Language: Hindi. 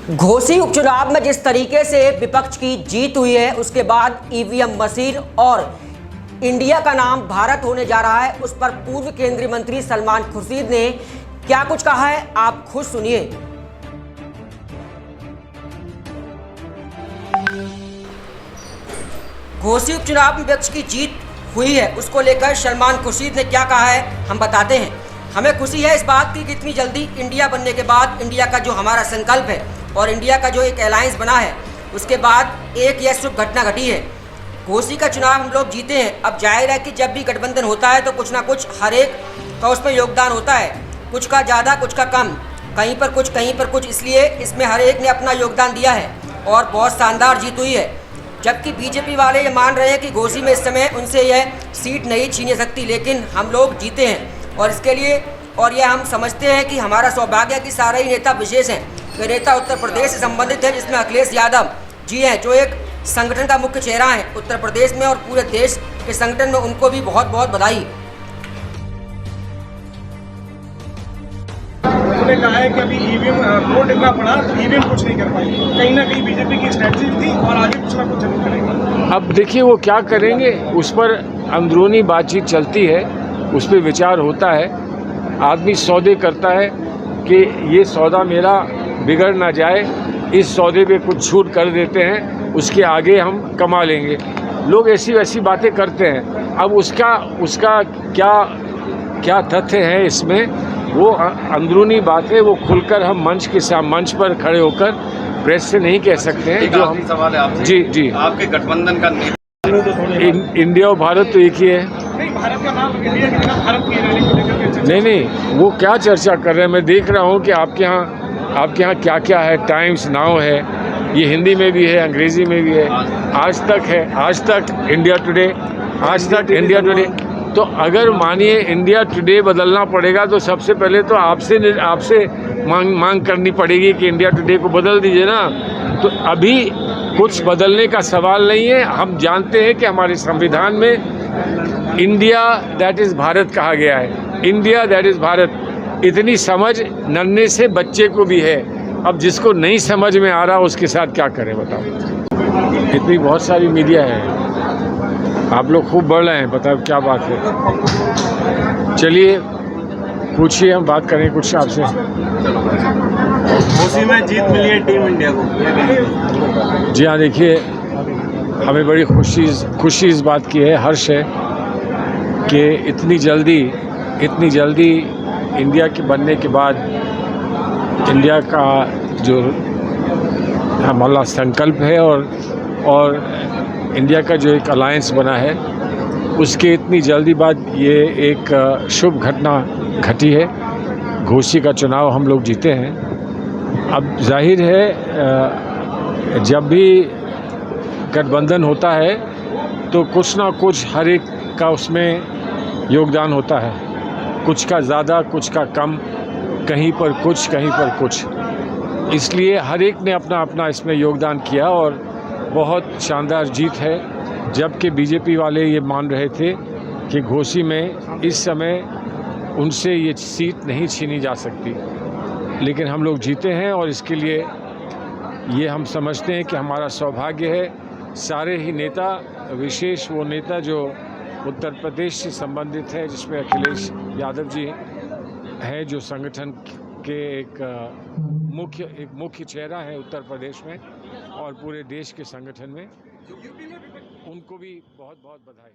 घोसी उपचुनाव में जिस तरीके से विपक्ष की जीत हुई है, उसके बाद ईवीएम मशीन और इंडिया का नाम भारत होने जा रहा है, उस पर पूर्व केंद्रीय मंत्री सलमान खुर्शीद ने क्या कुछ कहा है, आप खुद सुनिए। घोसी उपचुनाव में विपक्ष की जीत हुई है, उसको लेकर सलमान खुर्शीद ने क्या कहा है, हम बताते हैं। हमें खुशी है इस बात की कि इतनी जल्दी इंडिया बनने के बाद इंडिया का जो हमारा संकल्प है और इंडिया का जो एक अलायंस बना है, उसके बाद एक यह शुभ घटना घटी है। घोसी का चुनाव हम लोग जीते हैं। अब जाहिर है कि जब भी गठबंधन होता है तो कुछ ना कुछ हर एक का उसमें योगदान होता है, कुछ का ज़्यादा कुछ का कम, कहीं पर कुछ, इसलिए इसमें हर एक ने अपना योगदान दिया है और बहुत शानदार जीत हुई है। जबकि बीजेपी वाले ये मान रहे हैं कि घोसी में इस समय उनसे यह सीट नहीं छीन सकती, लेकिन हम लोग जीते हैं और इसके लिए और यह हम समझते हैं कि हमारा सौभाग्य कि सारे ही नेता विशेष हैं। वे नेता उत्तर प्रदेश से संबंधित हैं, जिसमें अखिलेश यादव जी हैं, जो एक संगठन का मुख्य चेहरा है उत्तर प्रदेश में और पूरे देश के संगठन में। उनको भी बहुत बहुत बधाई। उन्होंने कहा है कि अभी ईवीएम वोट इतना पड़ा तो ईवीएम कुछ नहीं कर पाई, कहीं ना कहीं बीजेपी की स्ट्रैटेजी थी और आगे कुछ ना कुछ जरूर करेंगे। अब देखिए वो क्या करेंगे, उस पर अंदरूनी बातचीत चलती है, उस पर विचार होता है। आदमी सौदे करता है कि ये सौदा मेरा बिगड़ ना जाए, इस सौदे पे कुछ छूट कर देते हैं, उसके आगे हम कमा लेंगे। लोग ऐसी वैसी बातें करते हैं। अब उसका क्या तथ्य है इसमें, वो अंदरूनी बात है, वो खुलकर हम मंच पर खड़े होकर प्रेस से नहीं कह सकते हैं। जो हम सवाल है आपसे, जी आपके गठबंधन का इंडिया और भारत तो एक ही है। नहीं, भारत का नाम इंडिया के नाम भारत की रैली को लेकर के चर्चा। नहीं, वो क्या चर्चा कर रहे हैं। मैं देख रहा हूँ कि आपके यहाँ क्या क्या है। टाइम्स नाउ है, ये हिंदी में भी है, अंग्रेजी में भी है, आज तक इंडिया टुडे। तो अगर मानिए इंडिया टुडे बदलना पड़ेगा तो सबसे पहले तो आपसे मांग करनी पड़ेगी कि इंडिया टुडे को बदल दीजिए ना। तो अभी कुछ बदलने का सवाल नहीं है। हम जानते हैं कि हमारे संविधान में इंडिया दैट इज़ भारत कहा गया है। इंडिया दैट इज़ भारत, इतनी समझ नन्हे से बच्चे को भी है। अब जिसको नहीं समझ में आ रहा उसके साथ क्या करें बताओ। इतनी बहुत सारी मीडिया है, आप लोग खूब बढ़ रहे हैं, बताओ क्या बात है। चलिए पूछिए, हम बात करें कुछ आपसे। घोसी में जीत मिली है टीम इंडिया को। जी हाँ, देखिए हमें बड़ी खुशी इस बात की है, हर्ष है कि इतनी जल्दी इंडिया के बनने के बाद इंडिया का जो हमारा संकल्प है और इंडिया का जो एक अलायंस बना है, उसके इतनी जल्दी बाद ये एक शुभ घटना घटी है। घोसी का चुनाव हम लोग जीते हैं। अब जाहिर है जब भी गठबंधन होता है तो कुछ ना कुछ हर एक का उसमें योगदान होता है, कुछ का ज़्यादा कुछ का कम, कहीं पर कुछ। इसलिए हर एक ने अपना इसमें योगदान किया और बहुत शानदार जीत है। जबकि बीजेपी वाले ये मान रहे थे कि घोसी में इस समय उनसे ये सीट नहीं छीनी जा सकती, लेकिन हम लोग जीते हैं और इसके लिए ये हम समझते हैं कि हमारा सौभाग्य है। सारे ही नेता, विशेष वो नेता जो उत्तर प्रदेश से संबंधित है, जिसमें अखिलेश यादव जी हैं, जो संगठन के एक मुख्य चेहरा है उत्तर प्रदेश में और पूरे देश के संगठन में, उनको भी बहुत बहुत बधाई।